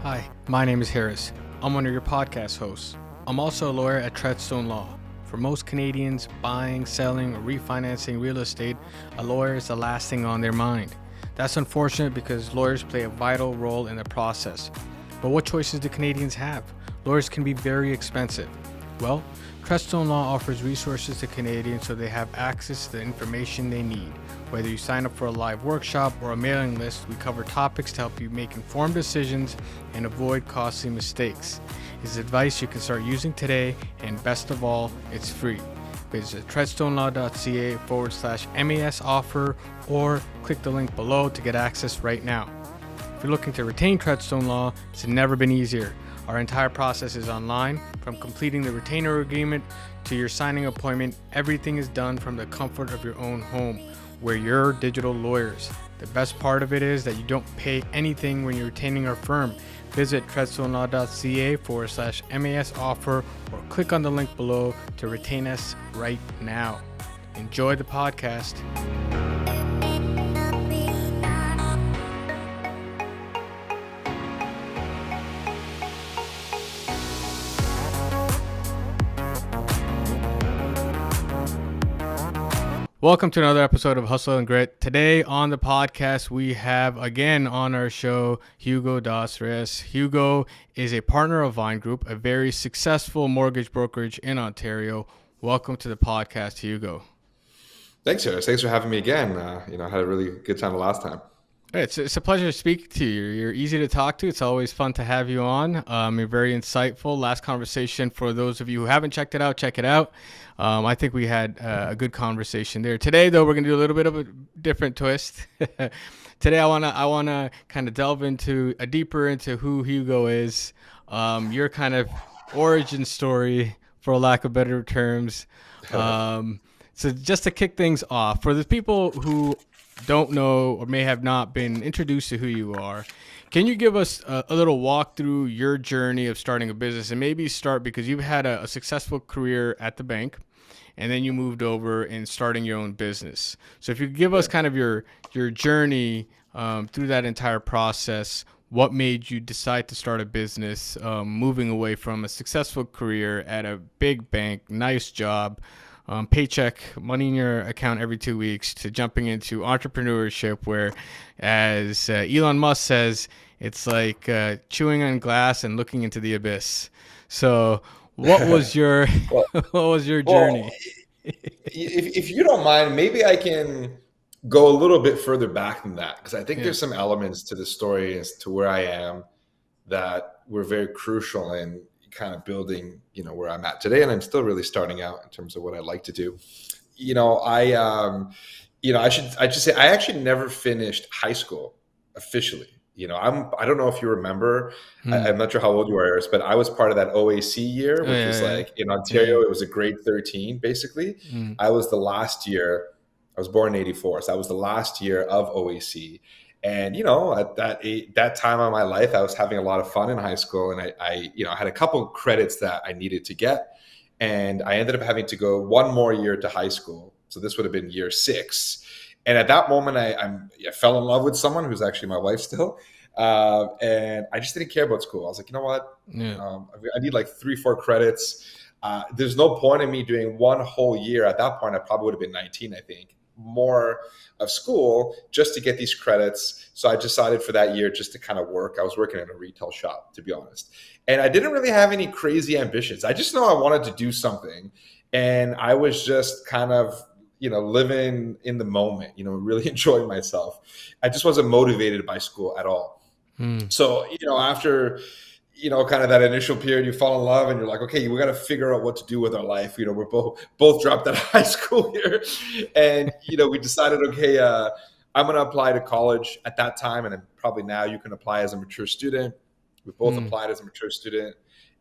Hi, my name is Harris. I'm one of your podcast hosts. I'm also a lawyer at Treadstone Law. For most Canadians, buying, selling, or refinancing real estate, a lawyer is the last thing on their mind. That's unfortunate because lawyers play a vital role in the process. But what choices do Canadians have? Lawyers can be very expensive. Well, Treadstone Law offers resources to Canadians so they have access to the information they need. Whether you sign up for a live workshop or a mailing list, we cover topics to help you make informed decisions and avoid costly mistakes. It's advice you can start using today, and best of all, it's free. Visit treadstonelaw.ca/MAS offer or click the link below to get access right now. If you're looking to retain Treadstone Law, it's never been easier. Our entire process is online. From completing the retainer agreement to your signing appointment, everything is done from the comfort of your own home. We're your digital lawyers. The best part of it is that you don't pay anything when you're retaining our firm. Visit treadstonelaw.ca/MAS offer or click on the link below to retain us right now. Enjoy the podcast. Welcome to another episode of Hustle and Grit. Today on the podcast, we have again on our show, Hugo Dos Reis. Hugo is a partner of Vine Group, a very successful mortgage brokerage in Ontario. Welcome to the podcast, Hugo. Thanks, Harris. Thanks for having me again. I had a really good time the last time. It's a pleasure to speak to you. You're easy to talk to. It's always fun to have you on. You're very insightful. Last conversation, for those of you who haven't checked it out, check it out. I think we had a good conversation there. Today, though, we're going to do a little bit of a different twist. Today, I wanna kind of delve deeper into who Hugo is, your kind of origin story, for lack of better terms. So just to kick things off, for the people who don't know or may have not been introduced to who you are, can you give us a little walk through your journey of starting a business? And maybe start because you've had a successful career at the bank and then you moved over and starting your own business. So if you could give us kind of your journey through that entire process, what made you decide to start a business, moving away from a successful career at a big bank, nice job, paycheck, money in your account every 2 weeks, to jumping into entrepreneurship where, as Elon Musk says, it's like chewing on glass and looking into the abyss. So what was your journey? If you don't mind, maybe I can go a little bit further back than that, because I think there's some elements to the story as to where I am that were very crucial in kind of building, where I'm at today. And I'm still really starting out in terms of what I like to do. I should say I actually never finished high school officially. I don't know if you remember, I'm not sure how old you are, Iris, but I was part of that OAC year, which was like in Ontario, it was a grade 13, basically. I was the last year, I was born in 84. So I was the last year of OAC. And, at that time of my life, I was having a lot of fun in high school. And I had a couple credits that I needed to get. And I ended up having to go one more year to high school. So this would have been year 6. And at that moment, I fell in love with someone who's actually my wife still. And I just didn't care about school. I was like, you know what? I need like 3-4 credits. There's no point in me doing one whole year. At that point, I probably would have been 19, I think. More of school just to get these credits. So I decided for that year just to kind of work. I was working in a retail shop, to be honest. And I didn't really have any crazy ambitions. I just know I wanted to do something. And I was just kind of, living in the moment, really enjoying myself. I just wasn't motivated by school at all. So, after kind of that initial period, you fall in love and you're like, okay, we got to figure out what to do with our life. We're both dropped out of high school here. And, we decided, okay, I'm going to apply to college at that time. And then probably now you can apply as a mature student. We both applied as a mature student,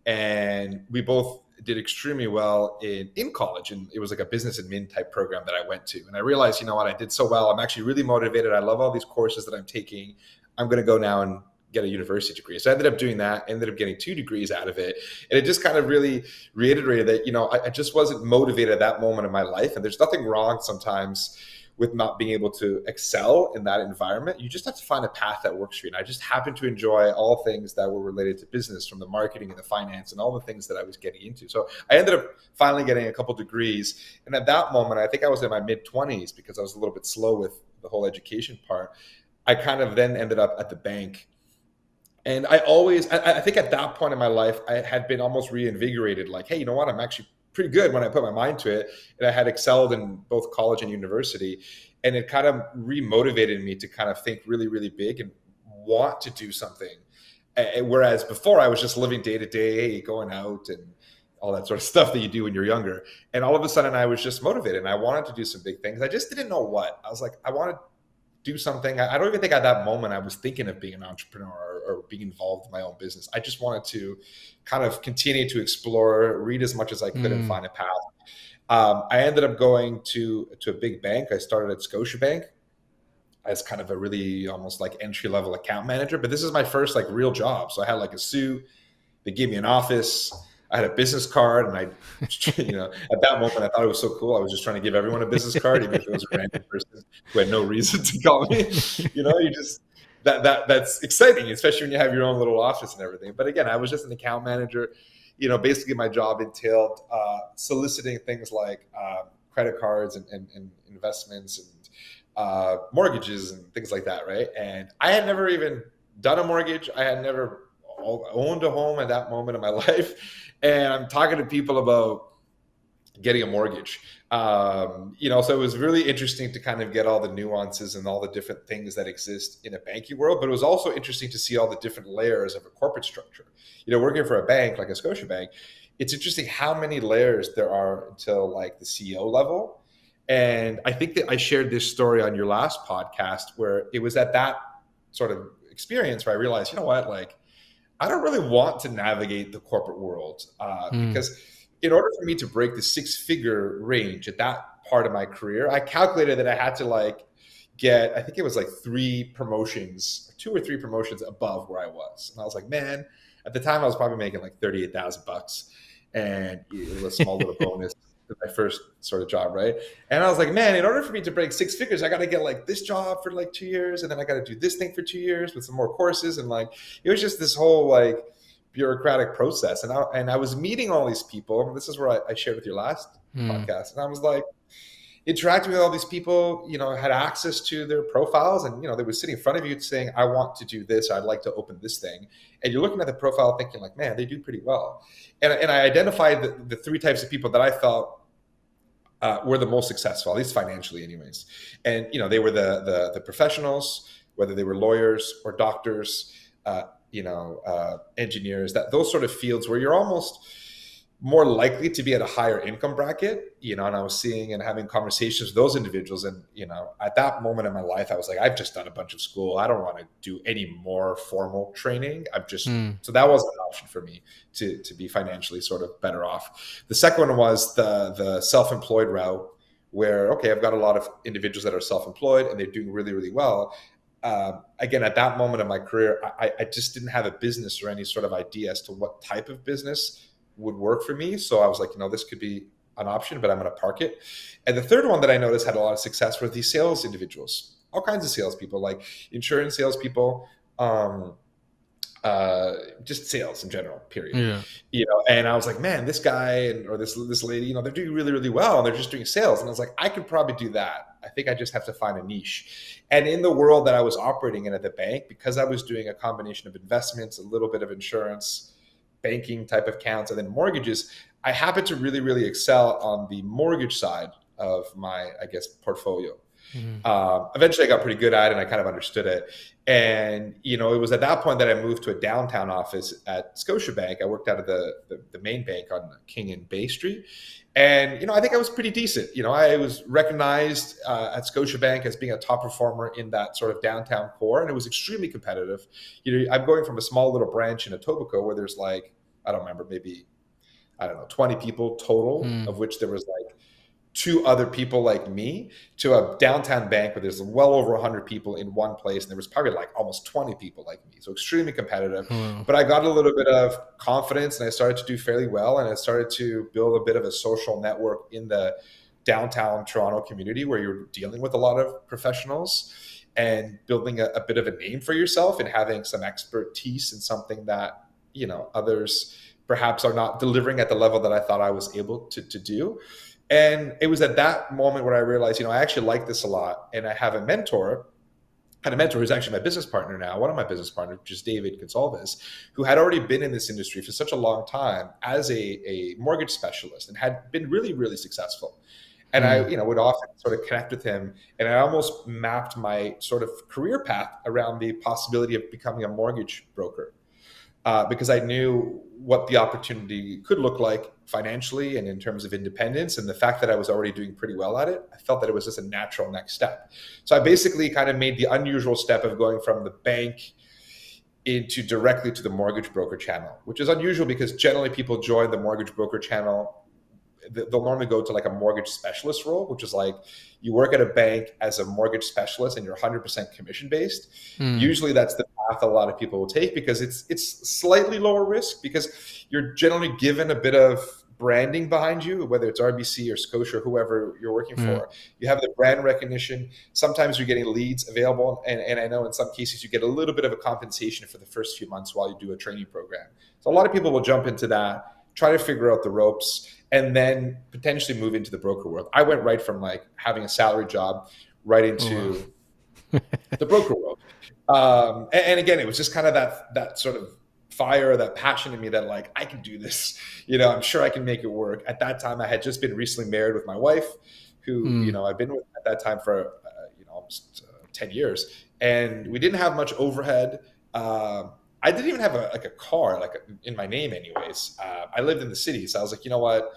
and we both did extremely well in college. And it was like a business admin type program that I went to. And I realized, I did so well. I'm actually really motivated. I love all these courses that I'm taking. I'm going to go now and get a university degree. So I ended up doing that, ended up getting 2 degrees out of it. And it just kind of really reiterated that, I just wasn't motivated at that moment in my life. And there's nothing wrong sometimes with not being able to excel in that environment. You just have to find a path that works for you. And I just happened to enjoy all things that were related to business, from the marketing and the finance and all the things that I was getting into. So I ended up finally getting a couple degrees. And at that moment, I think I was in my mid-20s, because I was a little bit slow with the whole education part. I kind of then ended up at the bank. And I think at that point in my life, I had been almost reinvigorated, like, hey, you know what? I'm actually pretty good when I put my mind to it. And I had excelled in both college and university. And it kind of remotivated me to kind of think really, really big and want to do something. Whereas before, I was just living day to day, going out and all that sort of stuff that you do when you're younger. And all of a sudden, I was just motivated and I wanted to do some big things. I just didn't know what. I was like, I want to do something. I don't even think at that moment I was thinking of being an entrepreneur or being involved in my own business. I just wanted to kind of continue to explore, read as much as I could and find a path. I ended up going to a big bank. I started at Scotiabank as kind of a really almost like entry-level account manager, but this is my first like real job. So I had like a suit, they gave me an office, I had a business card, and at that moment I thought it was so cool. I was just trying to give everyone a business card, even if it was a random person who had no reason to call me. You just that's exciting, especially when you have your own little office and everything. But again, I was just an account manager. Basically my job entailed soliciting things like credit cards and investments and mortgages and things like that, right? And I had never even done a mortgage. I had never owned a home at that moment in my life. And I'm talking to people about getting a mortgage. So it was really interesting to kind of get all the nuances and all the different things that exist in a banking world. But it was also interesting to see all the different layers of a corporate structure. Working for a bank like a Scotiabank, it's interesting how many layers there are until like the CEO level. And I think that I shared this story on your last podcast, where it was at that sort of experience where I realized, you know what, like, I don't really want to navigate the corporate world because in order for me to break the 6-figure range at that part of my career, I calculated that I had to get, I think it was like 2 or 3 promotions above where I was. And I was like, man, at the time I was probably making like $38,000 and it was a small little bonus. My first sort of job, right? And I was like, man, in order for me to break 6 figures, I got to get like this job for like 2 years, and then I got to do this thing for 2 years with some more courses, and like it was just this whole like bureaucratic process. And I was meeting all these people. This is where I shared with your last podcast, and I was like interacting with all these people. Had access to their profiles, and they were sitting in front of you saying, I want to do this, I'd like to open this thing, and you're looking at the profile thinking like, man, they do pretty well. And I identified the 3 types of people that I felt were the most successful, at least financially anyways. And, they were the professionals, whether they were lawyers or doctors, engineers, those sort of fields where you're almost more likely to be at a higher income bracket, and I was seeing and having conversations with those individuals. And, at that moment in my life, I was like, I've just done a bunch of school. I don't want to do any more formal training. So that wasn't an option for me to be financially sort of better off. The second one was the self-employed route, where, okay, I've got a lot of individuals that are self-employed and they're doing really, really well. Again, at that moment in my career, I just didn't have a business or any sort of idea as to what type of business would work for me. So I was like, this could be an option, but I'm going to park it. And the third one that I noticed had a lot of success were these sales individuals, all kinds of salespeople, like insurance salespeople, just sales in general, period. Yeah. And I was like, man, this guy or this lady, they're doing really, really well, and they're just doing sales. And I was like, I could probably do that. I think I just have to find a niche. And in the world that I was operating in at the bank, because I was doing a combination of investments, a little bit of insurance, banking type of accounts, and then mortgages, I happened to really, really excel on the mortgage side of my, portfolio. Eventually I got pretty good at it and I kind of understood it. And, it was at that point that I moved to a downtown office at Scotiabank. I worked out of the main bank on King and Bay Street. And, I think I was pretty decent. I was recognized at Scotiabank as being a top performer in that sort of downtown core. And it was extremely competitive. I'm going from a small little branch in Etobicoke where there's like, I don't remember, maybe, 20 people total, of which there was like 2 other people like me, to a downtown bank where there's well over 100 people in one place. And there was probably like almost 20 people like me. So extremely competitive. But I got a little bit of confidence and I started to do fairly well. And I started to build a bit of a social network in the downtown Toronto community where you're dealing with a lot of professionals and building a bit of a name for yourself and having some expertise in something that, others perhaps are not delivering at the level that I thought I was able to do. And it was at that moment where I realized, I actually like this a lot. And I have a mentor who's actually my business partner now, one of my business partners, which is David Gonsalves, who had already been in this industry for such a long time as a mortgage specialist and had been really, really successful. And I, would often sort of connect with him, and I almost mapped my sort of career path around the possibility of becoming a mortgage broker. Because I knew what the opportunity could look like financially and in terms of independence. And the fact that I was already doing pretty well at it, I felt that it was just a natural next step. So I basically kind of made the unusual step of going from the bank into directly to the mortgage broker channel, which is unusual because generally people join the mortgage broker channel. They'll normally go to like a mortgage specialist role, which is like you work at a bank as a mortgage specialist and you're 100% commission based. Usually that's the path a lot of people will take because it's slightly lower risk because you're generally given a bit of branding behind you, whether it's RBC or Scotia or whoever you're working for. You have the brand recognition. Sometimes you're getting leads available. And I know in some cases you get a little bit of a compensation for the first few months while you do a training program. So a lot of people will jump into that, try to figure out the ropes, and then potentially move into the broker world. I went right from like having a salary job right into the broker world. And again, it was just kind of that sort of fire, that passion in me that like, I can do this, I'm sure I can make it work. At that time, I had just been recently married with my wife who, I've been with at that time for, almost 10 years. And we didn't have much overhead. I didn't even have a car in my name anyways. I lived in the city. So I was like, you know what,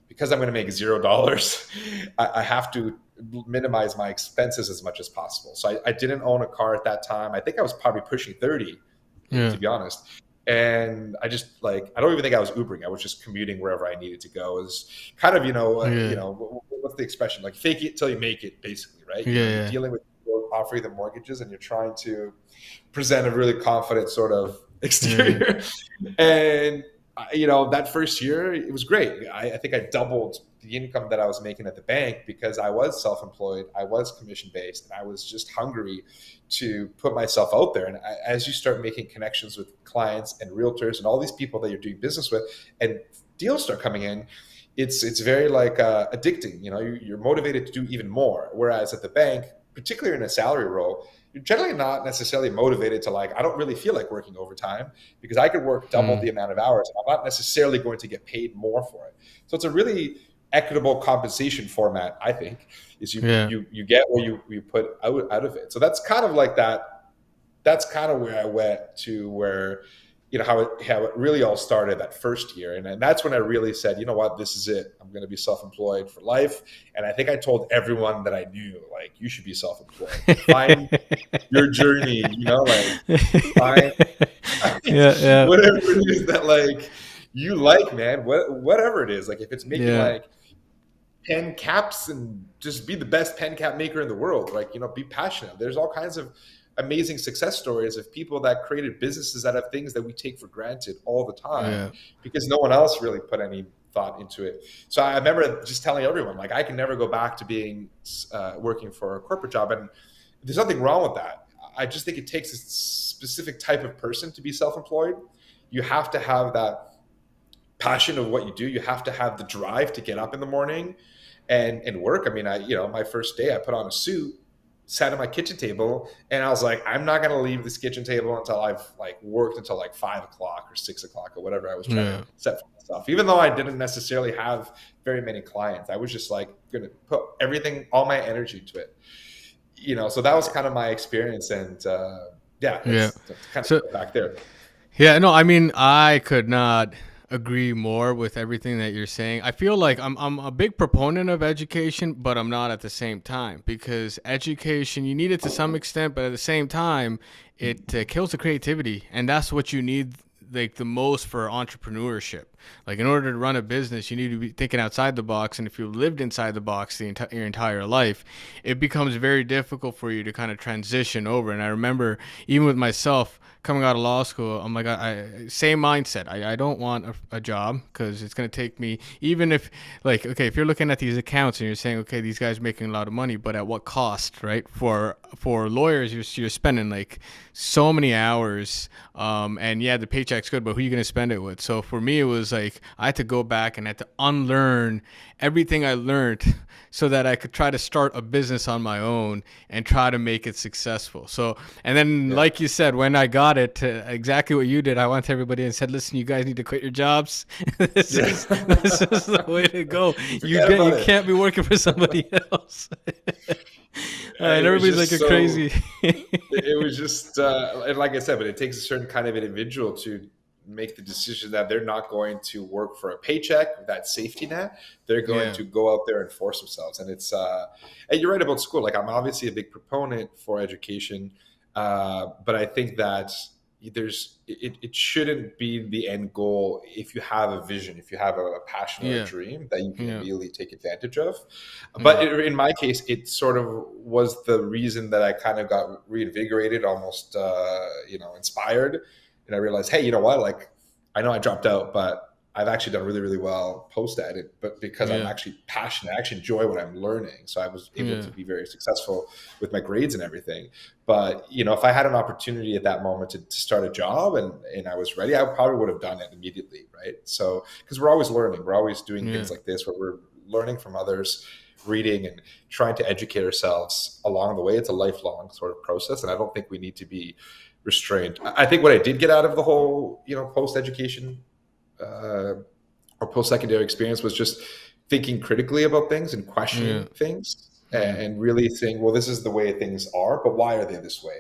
because I'm going to make $0, I have to minimize my expenses as much as possible. So I didn't own a car at that time. I think I was probably pushing 30, to be honest. And I just I don't even think I was Ubering. I was just commuting wherever I needed to go. It was kind of, what's the expression? Like fake it till you make it, basically, right? You're dealing with people offering the mortgages and you're trying to present a really confident sort of exterior. And, that first year, it was great. I think I doubled the income that I was making at the bank because I was self-employed, I was commission-based, and I was just hungry to put myself out there. And as you start making connections with clients and realtors and all these people that you're doing business with, and deals start coming in, it's very addicting. You're motivated to do even more. Whereas at the bank, particularly in a salary role, you're generally not necessarily motivated to I don't really feel like working overtime because I could work double the amount of hours and I'm not necessarily going to get paid more for it. So it's a really equitable compensation format, I think, is you get what you put out of it. So that's kind of like that. That's kind of where I went to where, how it really all started that first year. And that's when I really said, you know what, this is it. I'm going to be self-employed for life. And I think I told everyone that I knew, you should be self-employed. Find your journey, find whatever it is that you like, man, whatever it is. If it's making pen caps and just be the best pen cap maker in the world, be passionate. There's all kinds of amazing success stories of people that created businesses out of things that we take for granted all the time because no one else really put any thought into it. So I remember just telling everyone, I can never go back to being working for a corporate job. And there's nothing wrong with that. I just think it takes a specific type of person to be self-employed. You have to have that passion of what you do. You have to have the drive to get up in the morning and work. I mean, my first day I put on a suit, sat at my kitchen table, and I was like, I'm not going to leave this kitchen table until I've worked until 5 o'clock or 6 o'clock or whatever I was trying to set for myself. Even though I didn't necessarily have very many clients, I was just going to put everything, all my energy to it. So that was kind of my experience. And kind of back there. Yeah, no, I mean, I could not agree more with everything that you're saying. I feel like I'm a big proponent of education, but I'm not at the same time, because education, you need it to some extent, but at the same time, it kills the creativity, and that's what you need the most for entrepreneurship. In order to run a business, you need to be thinking outside the box, and if you've lived inside the box your entire life, it becomes very difficult for you to kind of transition over. And I remember even with myself, coming out of law school, I'm like, same mindset. I don't want a job because it's going to take me, even if, like, okay, if you're looking at these accounts and you're saying, okay, these guys are making a lot of money, but at what cost, right? For lawyers, you're spending like so many hours, and yeah, the paycheck's good, but who are you going to spend it with? So for me, it was like I had to go back and I had to unlearn everything I learned so that I could try to start a business on my own and try to make it successful. So, and then like you said, when I got it, exactly what you did, I went to everybody and said, listen, you guys need to quit your jobs. this is the way to go. You can't be working for somebody else. And everybody's like, you're crazy. It was just, and like I said, but it takes a certain kind of individual to make the decision that they're not going to work for a paycheck, that safety net. They're going to go out there and force themselves. And it's, and you're right about school. Like, I'm obviously a big proponent for education, but I think that it shouldn't be the end goal. If you have a vision, if you have a passion or a dream that you can really take advantage of. But in my case, it sort of was the reason that I kind of got reinvigorated, almost, inspired. And I realized, hey, you know what? Like, I know I dropped out, but I've actually done really, really well post at it. But because I'm actually passionate, I actually enjoy what I'm learning. So I was able to be very successful with my grades and everything. But, if I had an opportunity at that moment to start a job and I was ready, I probably would have done it immediately, right? So, because we're always learning. We're always doing things like this where we're learning from others, reading and trying to educate ourselves along the way. It's a lifelong sort of process. And I don't think we need to be restrained. I think what I did get out of the whole, post-education or post-secondary experience was just thinking critically about things and questioning things and really saying, well, this is the way things are, but why are they this way?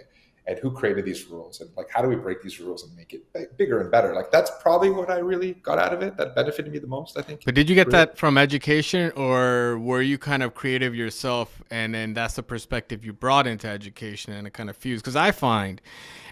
And who created these rules? And like, how do we break these rules and make it bigger and better? Like, that's probably what I really got out of it. That benefited me the most, I think. But did you get that from education, or were you kind of creative yourself, and then that's the perspective you brought into education and it kind of fused? Because I find,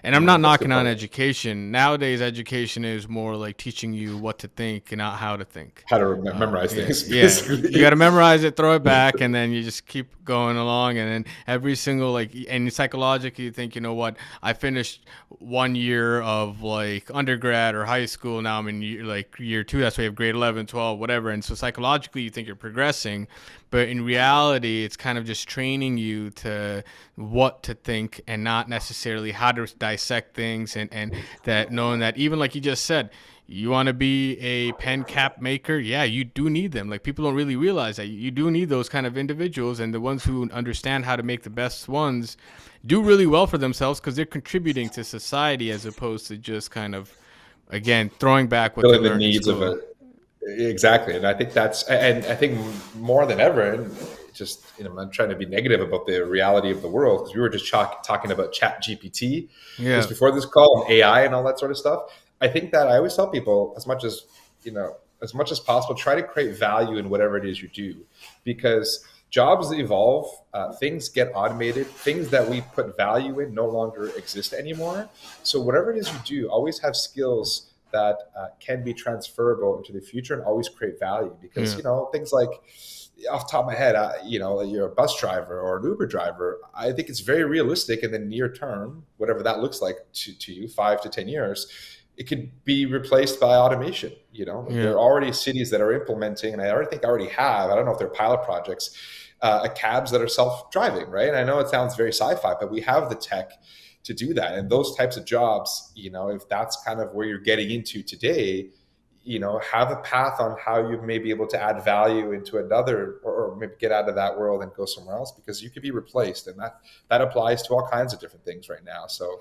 and I'm not knocking on education. Nowadays, education is more like teaching you what to think and not how to think. How to memorize things. Yeah, you got to memorize it, throw it back, and then you just keep going along. And then every single, and psychologically, you think, you know what? I finished 1 year of like undergrad or high school. Now I'm in year 2. That's why you have grade 11, 12, whatever. And so psychologically, you think you're progressing. But in reality, it's kind of just training you to what to think and not necessarily how to dissect things, and that knowing that even like you just said, you want to be a pen cap maker. Yeah, you do need them. Like, people don't really realize that you do need those kind of individuals, and the ones who understand how to make the best ones do really well for themselves because they're contributing to society as opposed to just kind of, again, throwing back what filling the needs of it. Exactly. And I think and I think more than ever, and just, I'm not trying to be negative about the reality of the world, because we were just talking about Chat GPT just before this call, and AI and all that sort of stuff. I think that I always tell people, as much as possible, try to create value in whatever it is you do, because jobs evolve, things get automated, things that we put value in no longer exist anymore. So whatever it is you do, always have skills that can be transferable into the future and always create value, because things like, off the top of my head, you're a bus driver or an Uber driver. I think it's very realistic in the near term, whatever that looks like to you, 5 to 10 years, it could be replaced by automation. There are already cities that are implementing, and I already have, I don't know if they're pilot projects, cabs that are self-driving, right? And I know it sounds very sci-fi, but we have the tech to do that. And those types of jobs, if that's kind of where you're getting into today, have a path on how you may be able to add value into another, or maybe get out of that world and go somewhere else, because you could be replaced. And that applies to all kinds of different things right now. So,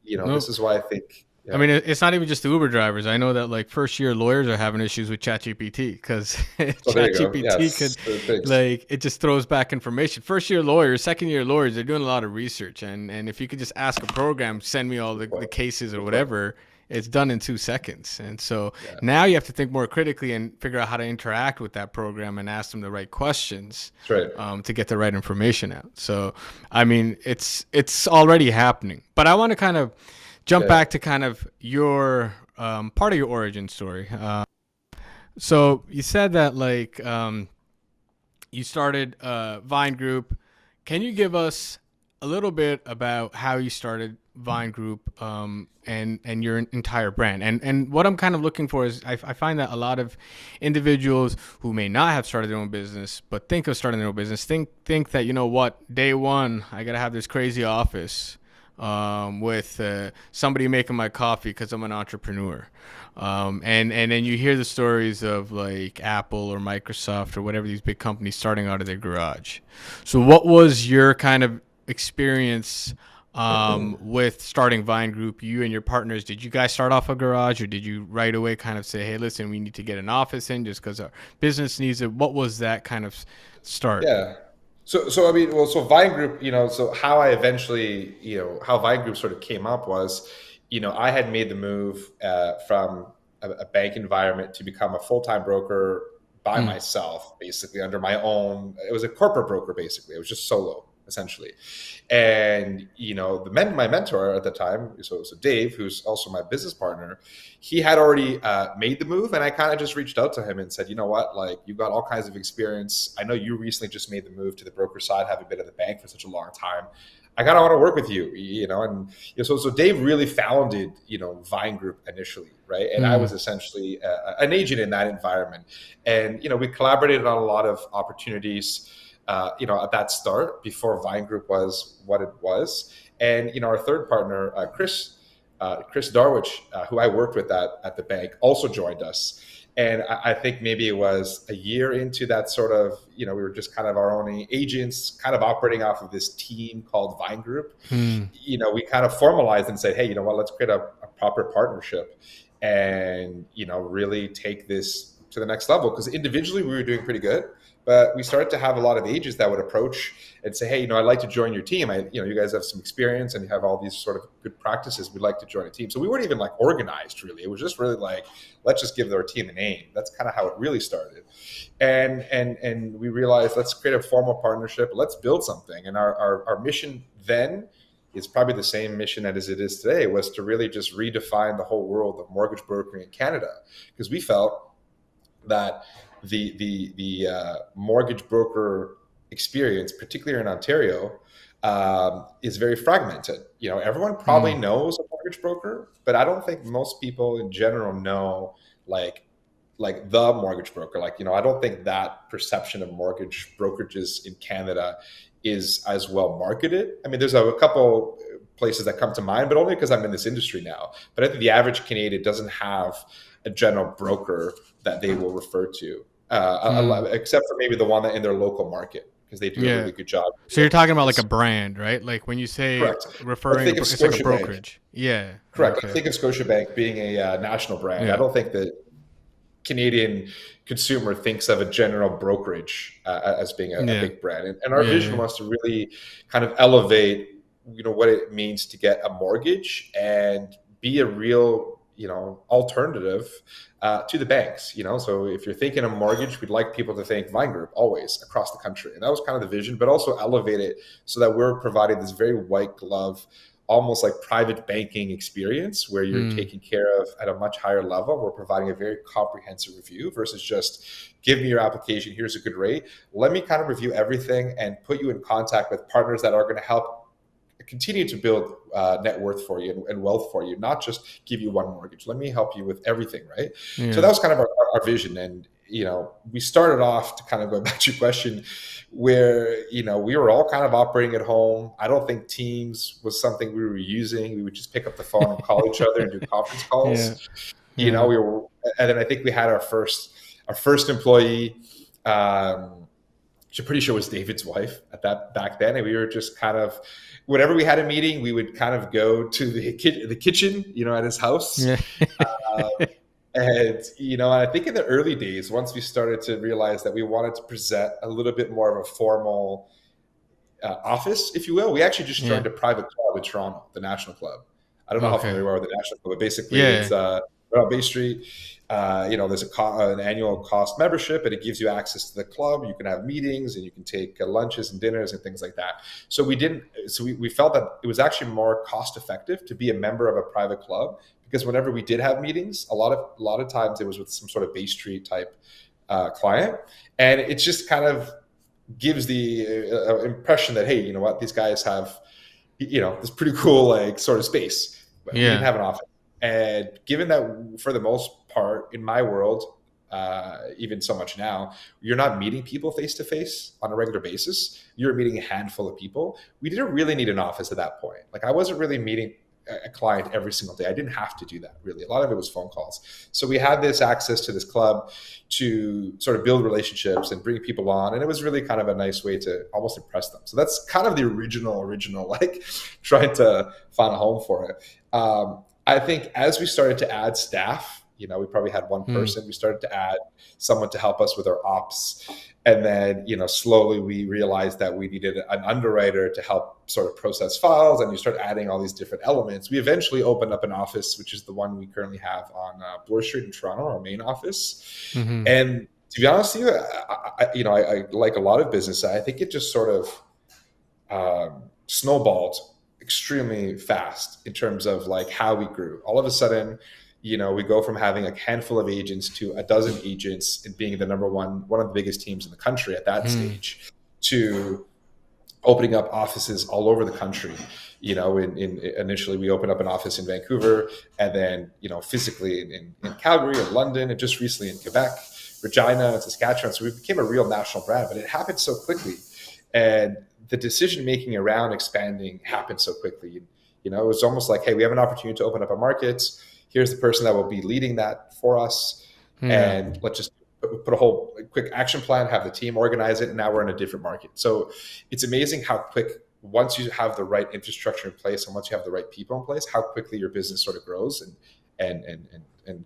this is why I think, I mean, it's not even just the Uber drivers. I know that like first-year lawyers are having issues with ChatGPT because ChatGPT could, it just throws back information. First-year lawyers, second-year lawyers, they're doing a lot of research, and if you could just ask a program, send me all the cases or whatever, it's done in 2 seconds. And so now you have to think more critically and figure out how to interact with that program and ask them the right questions to get the right information out. So, I mean, it's already happening. But I want to kind of jump back to kind of your part of your origin story. So you said that you started Vine Group. Can you give us a little bit about how you started Vine Group and your entire brand. And what I'm kind of looking for is I find that a lot of individuals who may not have started their own business but think of starting their own business think that, you know what, day one I gotta have this crazy office with somebody making my coffee because I'm an entrepreneur. And then you hear the stories of like Apple or Microsoft or whatever, these big companies starting out of their garage. So what was your kind of experience with starting Vine Group? You and your partners, did you guys start off a garage, or did you right away kind of say, hey, listen, we need to get an office in just because our business needs it? What was that kind of start? Yeah. So I mean, well, so Vine Group, so how I eventually, how Vine Group sort of came up was, I had made the move from a bank environment to become a full-time broker by myself, basically under my own. It was a corporate broker, basically. It was just solo, essentially. And my mentor at the time, so Dave, who's also my business partner, he had already made the move, and I kind of just reached out to him and said, you know what, like, you've got all kinds of experience. I know you recently just made the move to the broker side, having been at the bank for such a long time. I kind of want to work with you, so Dave really founded, Vine Group initially, right? And I was essentially an agent in that environment, and we collaborated on a lot of opportunities. At that start, before Vine Group was what it was. And, our third partner, Chris Darwich, who I worked with at the bank, also joined us. And I think maybe it was a year into that sort of, we were just kind of our own agents, kind of operating off of this team called Vine Group. We kind of formalized and said, hey, let's create a proper partnership and, really take this to the next level. Because individually we were doing pretty good. But we started to have a lot of agents that would approach and say, hey, I'd like to join your team. You guys have some experience and you have all these sort of good practices. We'd like to join a team. So we weren't even like organized, really. It was just really like, let's just give our team a name. That's kind of how it really started. And we realized, let's create a formal partnership. Let's build something. And our mission then is probably the same mission as it is today, was to really just redefine the whole world of mortgage brokering in Canada. Because we felt that the mortgage broker experience, particularly in Ontario, is very fragmented. Everyone probably knows a mortgage broker, but I don't think most people in general know like the mortgage broker. I don't think that perception of mortgage brokerages in Canada is as well marketed. I mean, there's a couple places that come to mind, but only because I'm in this industry now. But I think the average Canadian doesn't have a general broker that they will refer to. Except for maybe the one that in their local market, because they do a really good job. So you're talking about like a brand, right? Like when you say referring, it's like a brokerage. Yeah. Correct. Okay. I think of Scotiabank being a national brand. I don't think the Canadian consumer thinks of a general brokerage as being a big brand. And our vision was to really kind of elevate, what it means to get a mortgage and be a real alternative to the banks. So if you're thinking of mortgage, we'd like people to think Vine Group always across the country. And that was kind of the vision, but also elevate it so that we're providing this very white glove, almost like private banking experience where you're taken care of at a much higher level. We're providing a very comprehensive review versus just give me your application, here's a good rate. Let me kind of review everything and put you in contact with partners that are going to help continue to build net worth for you and wealth for you, not just give you one mortgage. Let me help you with everything, right? So that was kind of our vision. And, we started off, to kind of go back to your question, where, we were all kind of operating at home. I don't think Teams was something we were using. We would just pick up the phone and call each other and do conference calls. We were, and then I think we had our first employee, which I'm pretty sure was David's wife back then. And we were just kind of, whenever we had a meeting, we would kind of go to the kitchen, at his house. And, I think in the early days, once we started to realize that we wanted to present a little bit more of a formal office, if you will, we actually just joined a private club in Toronto, the National Club. I don't know how familiar you are with the National Club, but basically it's on Bay Street. There's an annual cost membership, and it gives you access to the club. You can have meetings, and you can take lunches and dinners and things like that. So we felt that it was actually more cost effective to be a member of a private club, because whenever we did have meetings, a lot of times it was with some sort of Bay Street type client, and it just kind of gives the impression that, hey, these guys have this pretty cool like sort of space. But we didn't Yeah. have an office. And given that for the most part in my world, even so much now, you're not meeting people face to face on a regular basis. You're meeting a handful of people. We didn't really need an office at that point. Like I wasn't really meeting a client every single day. I didn't have to do that really. A lot of it was phone calls. So we had this access to this club to sort of build relationships and bring people on. And it was really kind of a nice way to almost impress them. So that's kind of the original, like trying to find a home for it. I think as we started to add staff, we probably had one person. We started to add someone to help us with our ops. And then, slowly we realized that we needed an underwriter to help sort of process files. And you start adding all these different elements. We eventually opened up an office, which is the one we currently have on Bloor Street in Toronto, our main office. Mm-hmm. And to be honest with you, I like a lot of business. I think it just sort of snowballed extremely fast in terms of like how we grew. All of a sudden, we go from having a handful of agents to a dozen agents and being the one of the biggest teams in the country at that stage, to opening up offices all over the country. Initially we opened up an office in Vancouver, and then, physically in Calgary and London, and just recently in Quebec, Regina, and Saskatchewan. So we became a real national brand, but it happened so quickly. And the decision-making around expanding happened so quickly. It was almost like, hey, we have an opportunity to open up a market. Here's the person that will be leading that for us. And let's just put a whole quick action plan, have the team organize it, and now we're in a different market. So it's amazing how quick, once you have the right infrastructure in place and once you have the right people in place, how quickly your business sort of grows and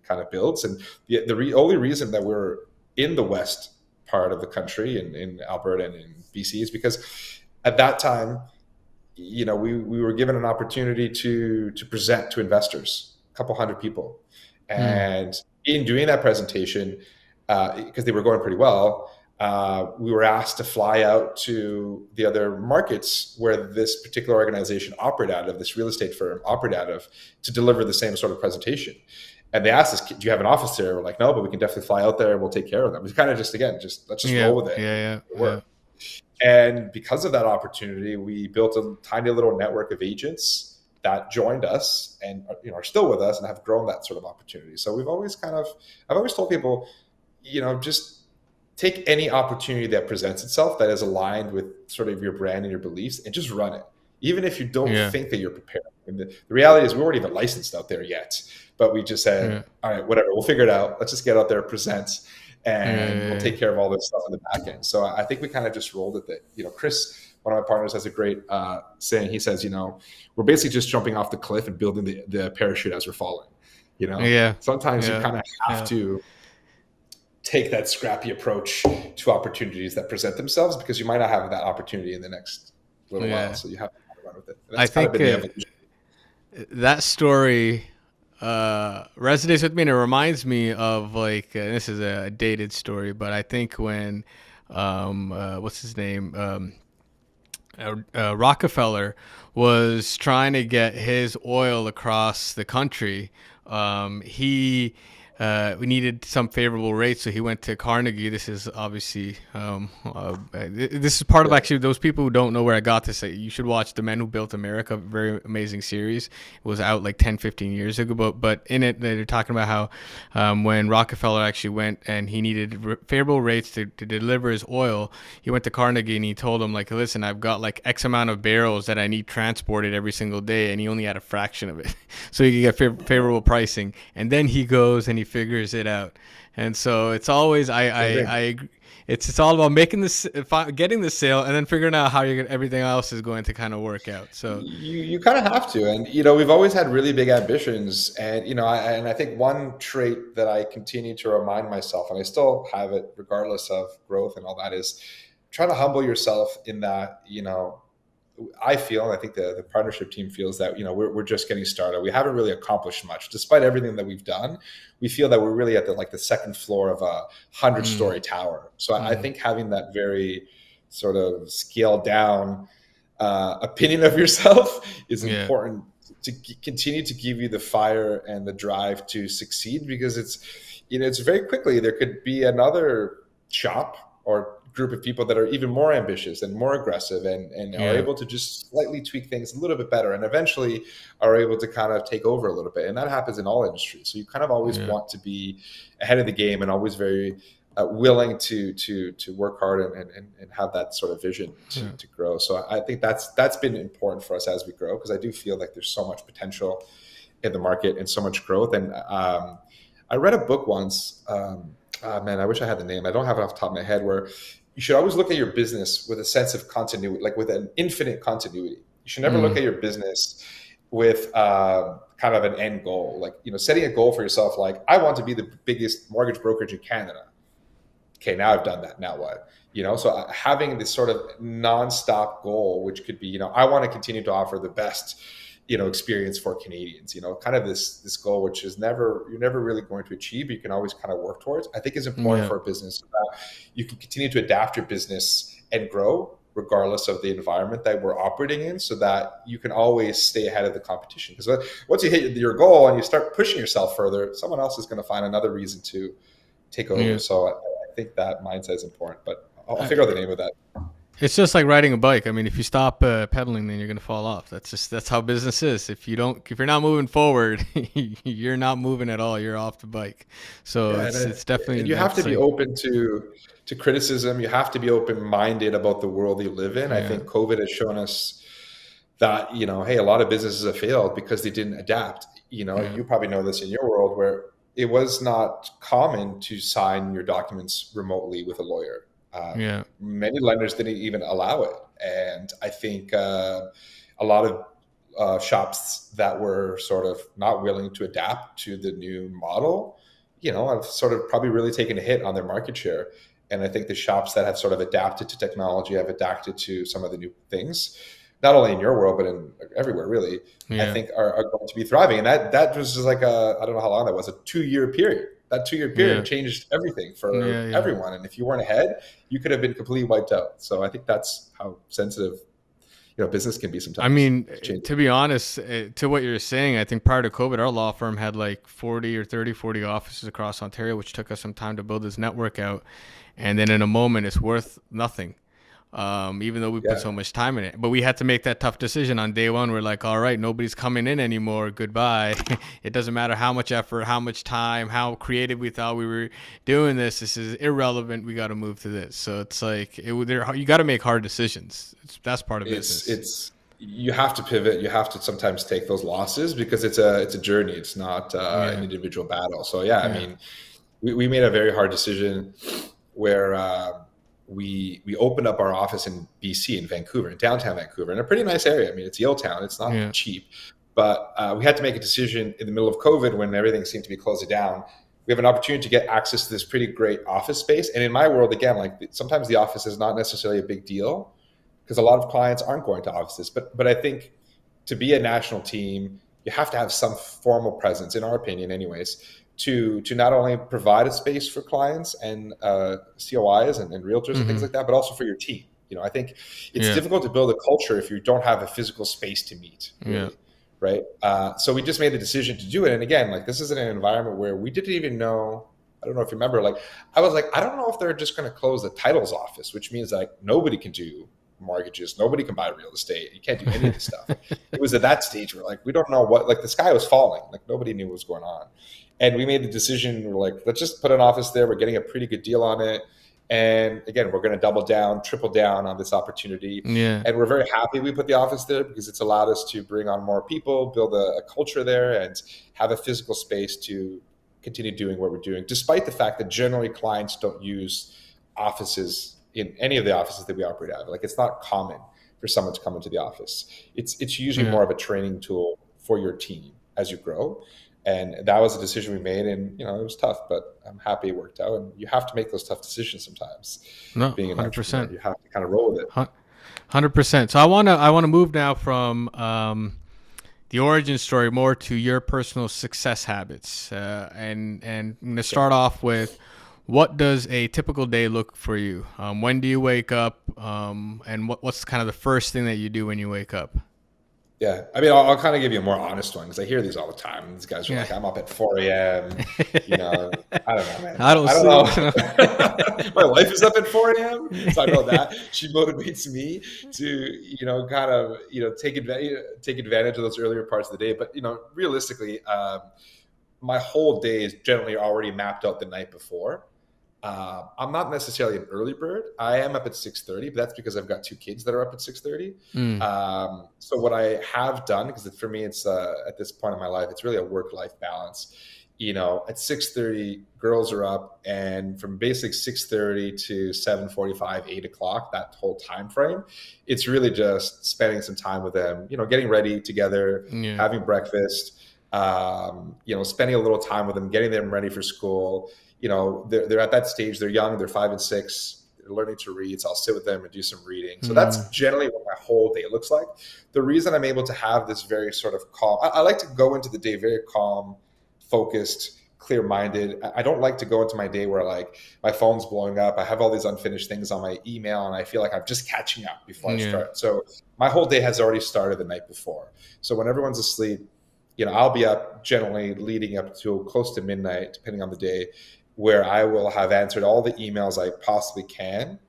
kind of builds. And the only reason that we're in the west part of the country, in Alberta and in BC, is because at that time, we were given an opportunity to present to investors, a couple hundred people. And in doing that presentation, because they were going pretty well, we were asked to fly out to the other markets where this particular organization operated out of, this real estate firm operated out of, to deliver the same sort of presentation. And they asked us, do you have an office there? We're like, no, but we can definitely fly out there and we'll take care of them. It's kind of just let's just roll with it. Yeah. And because of that opportunity, we built a tiny little network of agents that joined us and are still with us and have grown that sort of opportunity. So I've always told people, just take any opportunity that presents itself that is aligned with sort of your brand and your beliefs, and just run it. Even if you don't think that you're prepared. And the reality is we weren't even licensed out there yet, but we just said, all right, whatever, we'll figure it out. Let's just get out there, present, and we'll take care of all this stuff in the back end. So I think we kind of just rolled it that, Chris, one of my partners, has a great saying. He says, we're basically just jumping off the cliff and building the parachute as we're falling. Sometimes you kind of have to take that scrappy approach to opportunities that present themselves, because you might not have that opportunity in the next little while. So you have to run with it. I think that story resonates with me, and it reminds me of this is a dated story, but I think when what's his name? Rockefeller was trying to get his oil across the country. We needed some favorable rates, so he went to Carnegie. This is obviously this is part of actually those people who don't know where I got this. You should watch The Men Who Built America, very amazing series. It was out like 10, 15 years ago, but in it they're talking about how when Rockefeller actually went and he needed favorable rates to deliver his oil, he went to Carnegie and he told them, like, listen, I've got like X amount of barrels that I need transported every single day, and he only had a fraction of it, so he could get favorable pricing. And then he goes and he figures it out. And so it's always I agree. It's all about making this, getting the sale, and then figuring out how everything else is going to kind of work out. So you kind of have to. And we've always had really big ambitions, and I think one trait that I continue to remind myself, and I still have it regardless of growth and all that, is try to humble yourself in that, I feel, and I think the partnership team feels that, we're just getting started. We haven't really accomplished much. Despite everything that we've done, we feel that we're really at the second floor of a 100-story tower. So I think having that very sort of scaled down opinion of yourself is important to continue to give you the fire and the drive to succeed, because it's very quickly there could be another shop or group of people that are even more ambitious and more aggressive and are Yeah. able to just slightly tweak things a little bit better and eventually are able to kind of take over a little bit. And that happens in all industries. So you kind of always Yeah. want to be ahead of the game and always very willing to work hard and have that sort of vision Yeah. to grow. So I think that's been important for us as we grow, because I do feel like there's so much potential in the market and so much growth. And I read a book once. Man, I wish I had the name. I don't have it off the top of my head. Where you should always look at your business with a sense of continuity, like with an infinite continuity. You should never look at your business with kind of an end goal, like, you know, setting a goal for yourself, like, I want to be the biggest mortgage brokerage in Canada. Okay, now I've done that. Now what? You know, so having this sort of nonstop goal, which could be, you know, I want to continue to offer the best, you know, experience for Canadians, you know, kind of this goal, which is you're never really going to achieve, but you can always kind of work towards, I think is important for a business, so that you can continue to adapt your business and grow regardless of the environment that we're operating in, so that you can always stay ahead of the competition. Because once you hit your goal and you start pushing yourself further, someone else is going to find another reason to take over. Yeah. So I think that mindset is important, but I'll figure out the name of that. It's just like riding a bike. I mean, if you stop pedaling, then you're gonna fall off. That's how business is. If you're not moving forward, you're not moving at all. You're off the bike. So Yeah, it's definitely. and you have to be open to criticism. You have to be open-minded about the world you live in. I think COVID has shown us that, you know, hey, a lot of businesses have failed because they didn't adapt. You know, you probably know this in your world, where it was not common to sign your documents remotely with a lawyer. Many lenders didn't even allow it. And I think a lot of shops that were sort of not willing to adapt to the new model, you know, have sort of probably really taken a hit on their market share. And I think the shops that have sort of adapted to technology, have adapted to some of the new things, not only in your world, but in everywhere, really, I think are going to be thriving. And that was just like I don't know how long that was, a 2-year period. That 2-year period changed everything for everyone. And if you weren't ahead, you could have been completely wiped out. So I think that's how sensitive, you know, business can be sometimes. I mean, to be honest, to what you're saying, I think prior to COVID, our law firm had like 40 offices across Ontario, which took us some time to build this network out. And then in a moment, it's worth nothing. Even though we put so much time in it, but we had to make that tough decision on day one. We're like, all right, nobody's coming in anymore. Goodbye. It doesn't matter how much effort, how much time, how creative we thought we were doing this. This is irrelevant. We got to move to this. So it's like, you got to make hard decisions. That's part of business. You have to pivot. You have to sometimes take those losses, because it's a journey. It's not an individual battle. So I mean, we made a very hard decision where, we opened up our office in BC, in Vancouver, in downtown Vancouver, in a pretty nice area. I mean, it's Yaletown. It's not cheap, but we had to make a decision in the middle of COVID when everything seemed to be closing down. We have an opportunity to get access to this pretty great office space. And in my world, again, like, sometimes the office is not necessarily a big deal, because a lot of clients aren't going to offices. But I think to be a national team, you have to have some formal presence, in our opinion anyways, to not only provide a space for clients and COIs and realtors and things like that, but also for your team. You know, I think it's difficult to build a culture if you don't have a physical space to meet. Really, right? So we just made the decision to do it. And again, like, this is in an environment where we didn't even know. I don't know if you remember, like, I was like, I don't know if they're just going to close the titles office, which means like nobody can do mortgages, nobody can buy real estate, you can't do any of this stuff. It was at that stage where, like, we don't know what, like, the sky was falling, like nobody knew what was going on. And we made the decision, we're like, let's just put an office there. We're getting a pretty good deal on it. And again, we're going to double down, triple down on this opportunity. And we're very happy we put the office there, because it's allowed us to bring on more people, build a culture there, and have a physical space to continue doing what we're doing, despite the fact that generally clients don't use offices in any of the offices that we operate out of. Like, it's not common for someone to come into the office. It's usually more of a training tool for your team as you grow. And that was a decision we made, and, you know, it was tough, but I'm happy it worked out. And you have to make those tough decisions sometimes. No, being an 100%. entrepreneur, you have to kind of roll with it. 100%. So I want to move now from the origin story more to your personal success habits, and I'm going to start off with, what does a typical day look for you? When do you wake up, and what's kind of the first thing that you do when you wake up? Yeah, I mean, I'll kind of give you a more honest one because I hear these all the time. These guys are Yeah. like, "I'm up at 4 a.m." You know, I don't know, man. I don't I don't sleep. know. My wife is up at 4 a.m., so I know that she motivates me to, kind of, take advantage of those earlier parts of the day. But realistically, my whole day is generally already mapped out the night before. I'm not necessarily an early bird. I am up at 6:30, but that's because I've got two kids that are up at 6:30. Mm, So what I have done, because for me, it's at this point in my life, it's really a work-life balance. At 6:30, girls are up, and from basic 6:30 to 7:45, 8 o'clock, that whole time frame, it's really just spending some time with them. Getting ready together, yeah. having breakfast. Spending a little time with them, getting them ready for school. They're at that stage. They're young. They're 5 and 6. They're learning to read. So I'll sit with them and do some reading. So that's Mm, generally what my whole day looks like. The reason I'm able to have this very sort of calm, I like to go into the day very calm, focused, clear-minded. I don't like to go into my day where like my phone's blowing up. I have all these unfinished things on my email and I feel like I'm just catching up before I yeah. start. So my whole day has already started the night before. So when everyone's asleep, I'll be up generally leading up to close to midnight, depending on the day, where I will have answered all the emails I possibly can,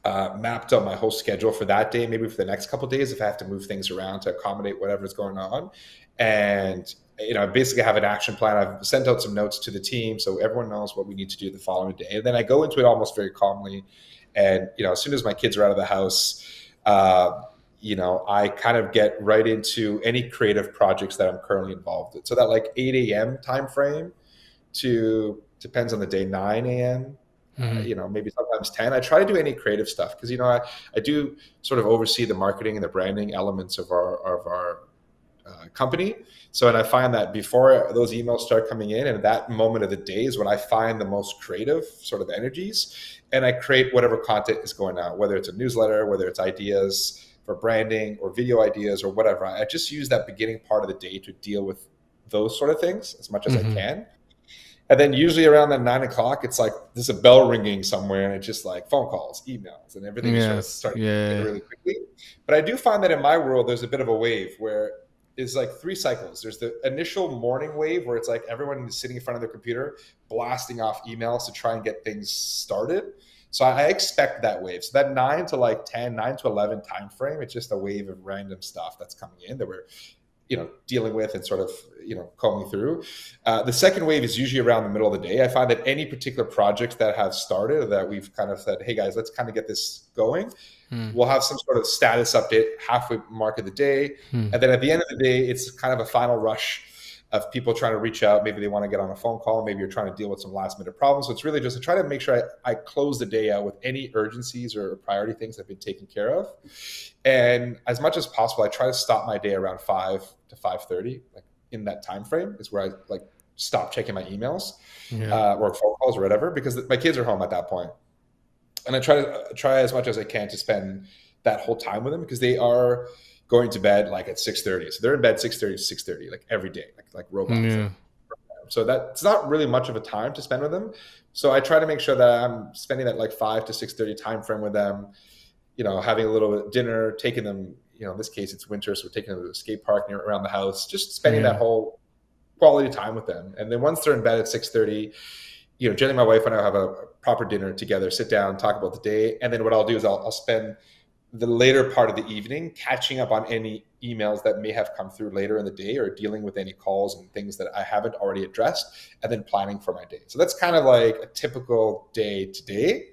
mapped out my whole schedule for that day, maybe for the next couple of days if I have to move things around to accommodate whatever's going on. And, I basically have an action plan. I've sent out some notes to the team so everyone knows what we need to do the following day. And then I go into it almost very calmly. And, as soon as my kids are out of the house, I kind of get right into any creative projects that I'm currently involved in. So that like 8 a.m. time frame to, depends on the day, 9 a.m., Hmm. maybe sometimes 10. I try to do any creative stuff because, I do sort of oversee the marketing and the branding elements of our company. So, and I find that before those emails start coming in, and that moment of the day is when I find the most creative sort of energies, and I create whatever content is going out, whether it's a newsletter, whether it's ideas for branding or video ideas or whatever. I just use that beginning part of the day to deal with those sort of things as much as I Hmm. can. And then usually around that 9 o'clock, it's like there's a bell ringing somewhere, and it's just like phone calls, emails, and everything is sort of Yes. starting to come in Yeah. really quickly. But I do find that in my world, there's a bit of a wave where it's like 3 cycles. There's the initial morning wave where it's like everyone is sitting in front of their computer, blasting off emails to try and get things started. So I expect that wave. So that 9 to like 10, 9 to 11 time frame, it's just a wave of random stuff that's coming in that we're dealing with and sort of combing through. The second wave is usually around the middle of the day. I find that any particular projects that have started that we've kind of said, hey guys, let's kind of get this going, Mm, we'll have some sort of status update halfway mark of the day. mm, And then at the end of the day, it's kind of a final rush of people trying to reach out. Maybe they want to get on a phone call. Maybe you're trying to deal with some last minute problems. So it's really just to try to make sure I close the day out with any urgencies or priority things that have been taken care of. And as much as possible, I try to stop my day around 5 to 5:30, like in that time frame is where I like stop checking my emails yeah. or phone calls or whatever, because my kids are home at that point. And I try as much as I can to spend that whole time with them because they are going to bed like at 6:30. So they're in bed 6:30 to 6:30, like every day, like robots. Yeah. So that's not really much of a time to spend with them. So I try to make sure that I'm spending that like 5 to 6:30 time frame with them, having a little bit of dinner, taking them, in this case, it's winter. So we're taking them to the skate park near around the house, just spending that Yeah. whole quality time with them. And then once they're in bed at 6:30, generally my wife and I have a proper dinner together, sit down, talk about the day. And then what I'll do is I'll spend the later part of the evening catching up on any emails that may have come through later in the day or dealing with any calls and things that I haven't already addressed, and then planning for my day. So that's kind of like a typical day to day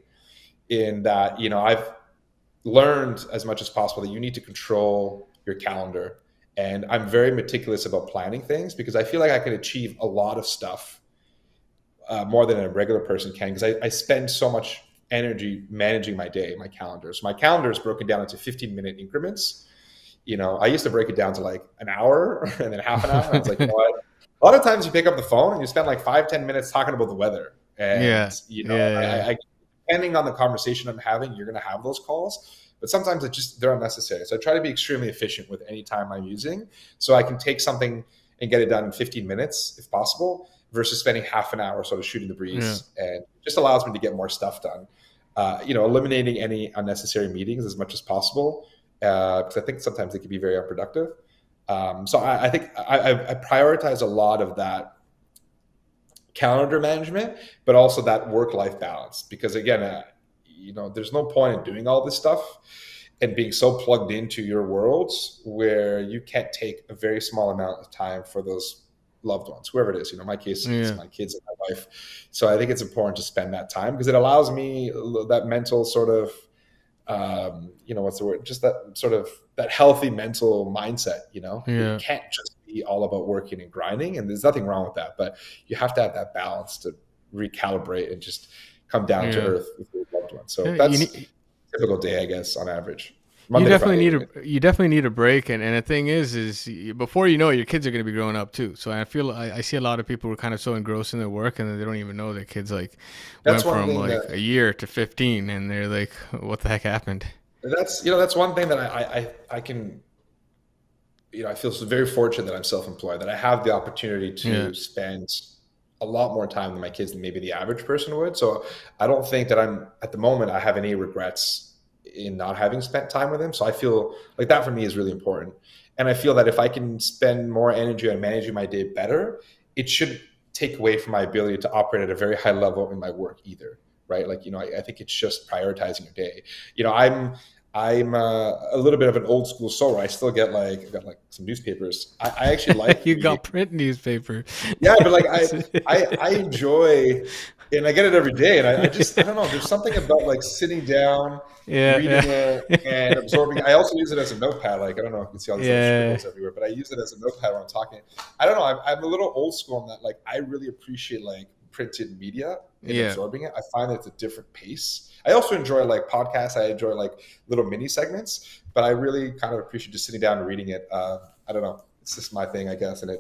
in that, I've learned as much as possible that you need to control your calendar. And I'm very meticulous about planning things because I feel like I can achieve a lot of stuff more than a regular person can because I spend so much energy managing my day, my calendar. So my calendar is broken down into 15-minute increments. I used to break it down to like an hour and then half an hour. And I was like, what? A lot of times you pick up the phone and you spend like 5-10 minutes talking about the weather. And, Yeah. Yeah. depending on the conversation I'm having, you're going to have those calls. But sometimes they're unnecessary. So I try to be extremely efficient with any time I'm using so I can take something and get it done in 15 minutes if possible versus spending half an hour sort of shooting the Yeah. breeze. And it just allows me to get more stuff done. Eliminating any unnecessary meetings as much as possible because I think sometimes they can be very unproductive. So I think I prioritize a lot of that calendar management, but also that work-life balance. Because again, there's no point in doing all this stuff and being so plugged into your worlds where you can't take a very small amount of time for those loved ones, whoever it is. My case, it's my kids and my wife. So I think it's important to spend that time because it allows me that mental sort of, what's the word? Just that sort of that healthy mental mindset. It can't just be all about working and grinding, and there's nothing wrong with that. But you have to have that balance to recalibrate and just come down to earth with your loved ones. So that's a typical day, I guess, on average. You definitely need a break, and the thing is before you know it, your kids are going to be growing up too. So I feel I see a lot of people who are kind of so engrossed in their work, and they don't even know their kids went from like a year to 15, and they're like, "What the heck happened?" That's one thing that I can. I feel very fortunate that I'm self-employed, that I have the opportunity to spend a lot more time with my kids than maybe the average person would. So I don't think that at the moment I have any regrets in not having spent time with them. So I feel like that for me is really important. And I feel that if I can spend more energy on managing my day better, it should take away from my ability to operate at a very high level in my work either. Right. Like, I think it's just prioritizing your day. I'm a little bit of an old school soul. I still get I've got some newspapers. I actually like you got print newspaper. Yeah, but I enjoy, and I get it every day. And I don't know. There's something about sitting down, reading it, and absorbing. I also use it as a notepad. I don't know if you can see all these scribbles everywhere, but I use it as a notepad when I'm talking. I don't know. I'm a little old school in that. I really appreciate printed media and absorbing it. I find that it's a different pace. I also enjoy podcasts. I enjoy little mini segments, but I really kind of appreciate just sitting down and reading it. I don't know. It's just my thing, I guess. And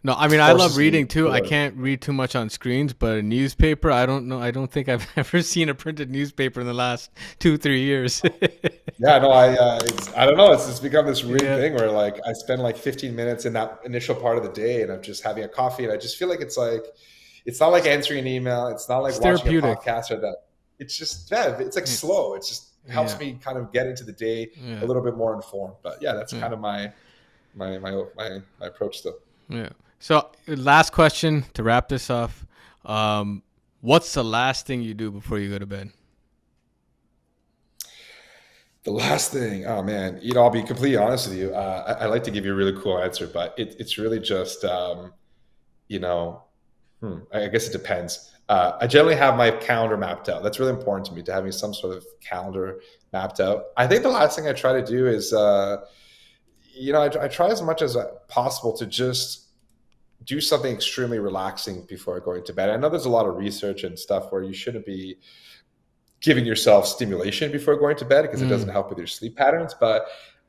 no, I mean, I love reading too. I can't read too much on screens, but a newspaper, I don't know. I don't think I've ever seen a printed newspaper in the last 2-3 years. Yeah, no, I don't know. It's become this weird thing where I spend 15 minutes in that initial part of the day, and I'm just having a coffee, and I just feel it's not like answering an email. It's not like watching a podcast or that. It's just, it's slow. It just helps me kind of get into the day a little bit more informed. But that's kind of my approach still. Yeah. So last question to wrap this off. What's the last thing you do before you go to bed? The last thing, oh man, I'll be completely honest with you. I like to give you a really cool answer, but it's really just, I guess it depends. I generally have my calendar mapped out. That's really important to me, to having some sort of calendar mapped out. I think the last thing I try to do is, I try as much as possible to just do something extremely relaxing before going to bed. I know there's a lot of research and stuff where you shouldn't be giving yourself stimulation before going to bed because it doesn't help with your sleep patterns. But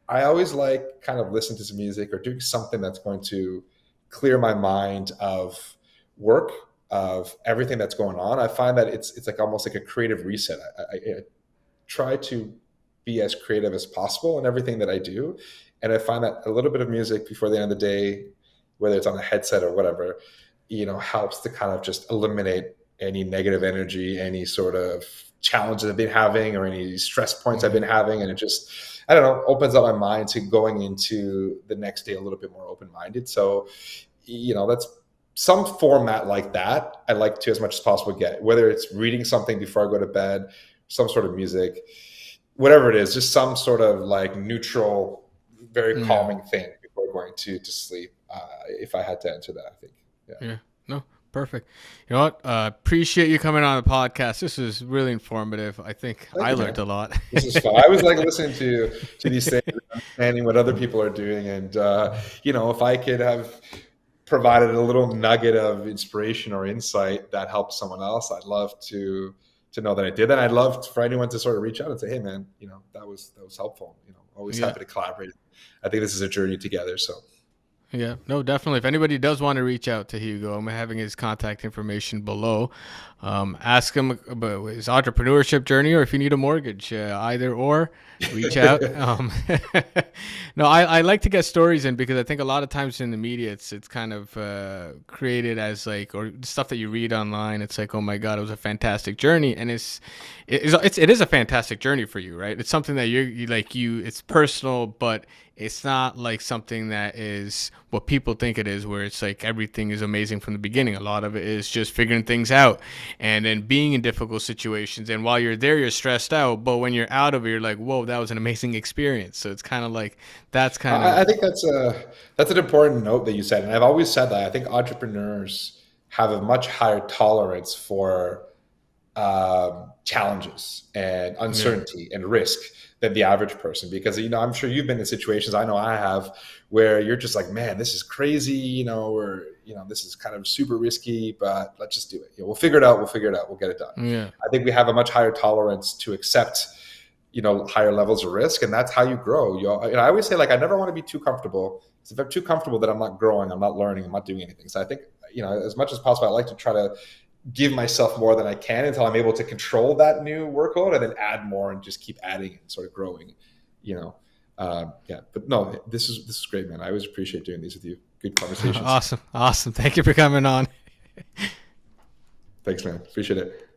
I always kind of listen to some music or doing something that's going to clear my mind of work, of everything that's going on. I find that it's almost like a creative reset. I try to be as creative as possible in everything that I do. And I find that a little bit of music before the end of the day, whether it's on a headset or whatever, helps to kind of just eliminate any negative energy, any sort of challenges I've been having or any stress points I've been having. And it just, I don't know, opens up my mind to going into the next day a little bit more open-minded. So, that's some format like that. I like to, as much as possible, get, whether it's reading something before I go to bed, some sort of music, whatever it is, just some sort of neutral, very calming thing before going to sleep. If I had to answer that, I think. Yeah. No, perfect. You know what? Appreciate you coming on the podcast. This was really informative. I think I learned a lot. This is fun. I always like listening to these things, understanding what other people are doing. And, if I could have provided a little nugget of inspiration or insight that helps someone else, I'd love to know that I did that. I'd love for anyone to sort of reach out and say, hey man, that was helpful. Always happy to collaborate. I think this is a journey together. So. Yeah, no, definitely. If anybody does want to reach out to Hugo, I'm having his contact information below. Ask him about his entrepreneurship journey, or if you need a mortgage, either or, reach out. No, I like to get stories in because I think a lot of times in the media, it's kind of created as or stuff that you read online. It's like, oh my God, it was a fantastic journey, and it is a fantastic journey for you, right? It's something that it's personal, but it's not like something that is what people think it is, where it's like everything is amazing from the beginning. A lot of it is just figuring things out and then being in difficult situations. And while you're there, you're stressed out. But when you're out of it, you're like, whoa, that was an amazing experience. So it's kind of like that's kind of, I think that's an important note that you said, and I've always said that I think entrepreneurs have a much higher tolerance for challenges and yeah, uncertainty and risk than the average person, because I'm sure you've been in situations, I know I have, where you're just like, man, this is crazy, or this is kind of super risky, but let's just do it. We'll figure it out. We'll get it done. yeah. I think we have a much higher tolerance to accept higher levels of risk, and that's how you grow. I always say, like, I never want to be too comfortable, because if I'm too comfortable, then I'm not growing, I'm not learning, I'm not doing anything. So I think, as much as possible, I like to try to give myself more than I can until I'm able to control that new workload, and then add more and just keep adding and sort of growing. Yeah. But no, this is great, man. I always appreciate doing these with you. Good conversations. Awesome. Awesome. Thank you for coming on. Thanks, man. Appreciate it.